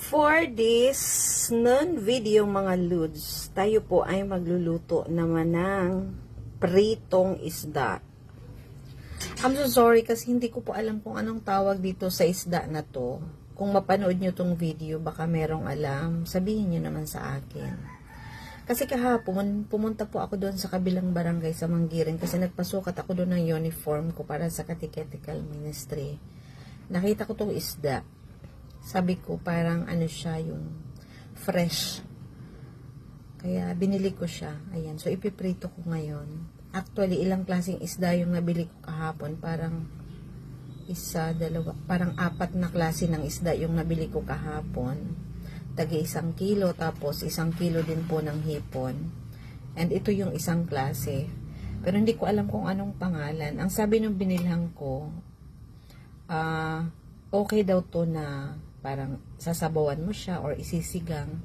For this non-video mga Lods, tayo po ay magluluto naman ng pritong isda. I'm so sorry kasi hindi ko po alam kung anong tawag dito sa isda na to. Kung mapanood nyo tong video, baka merong alam. Sabihin nyo naman sa akin. Kasi kahapon, pumunta po ako doon sa kabilang barangay sa Manggiring kasi nagpasukat ako doon ng uniform ko para sa Catechetical Ministry. Nakita ko tong isda. Sabi ko, parang ano siya, yung fresh. Kaya, binili ko siya. Ayan. So, ipiprito ko ngayon. Actually, ilang klaseng isda yung nabili ko kahapon. Parang isa, dalawa, parang 4 na klase ng isda yung nabili ko kahapon. Tagi 1 kilo, tapos 1 kilo din po ng hipon. And ito yung isang klase. Pero hindi ko alam kung anong pangalan. Ang sabi nung binilhan ko, okay daw to na parang sasabawan mo siya or isisigang.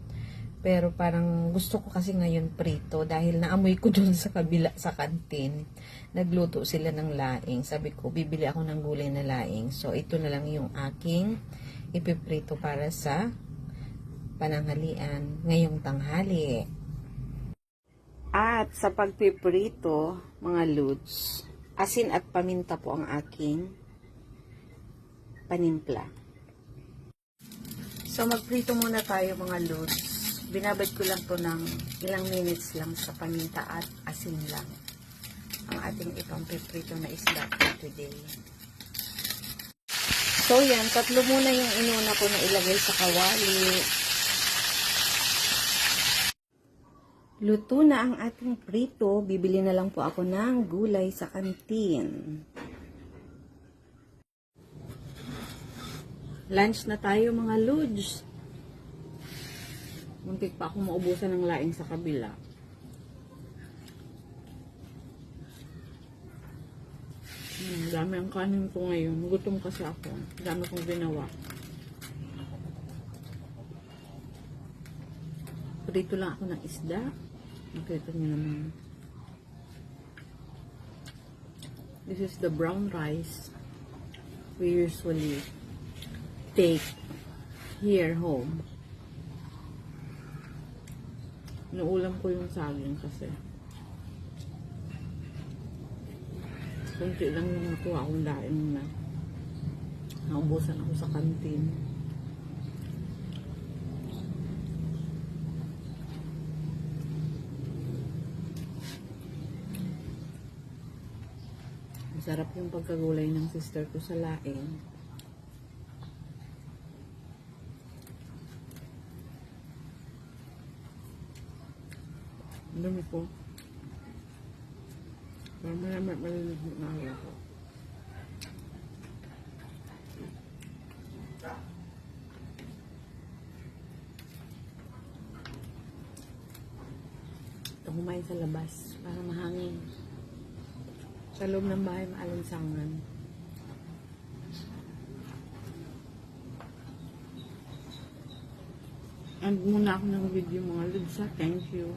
Pero parang gusto ko kasi ngayon prito dahil naamoy ko dun sa kabila sa kantin. Nagluto sila ng laing. Sabi ko, bibili ako ng gulay na laing. So ito na lang yung aking ipiprito para sa pananghalian ngayong tanghali. At sa pagpiprito, mga Lods, asin at paminta po ang aking panimpla. So, magprito muna tayo mga Lods. Binabad ko lang to ng ilang minutes lang sa paminta at asin lang. Ang ating ipampiprito na isda for today. So, yan. 3 muna yung inuna ko na ilagay sa kawali. Luto na ang ating prito. Bibili na lang po ako ng gulay sa kantin. Lunch na tayo mga Lods. Muntik pa ako maubusan ng laing sa kabila. Dami ang kanin ko ngayon. Gutom kasi ako. Dami kong ginawa. Prito lang ako ng isda. Nakita niyo naman. This is the brown rice we usually take here home. Inuulam ko yung saging kasi kunti lang yung nakuha akong laing na naubusan ako sa kantin. Masarap yung pagkagulay ng sister ko sa laing. Dami po. Parang maliliit na ako. Ito kumain sa labas para mahangin. Sa loob ng bahay maalinsangan. And muna ako ng video mga Lods. Thank you.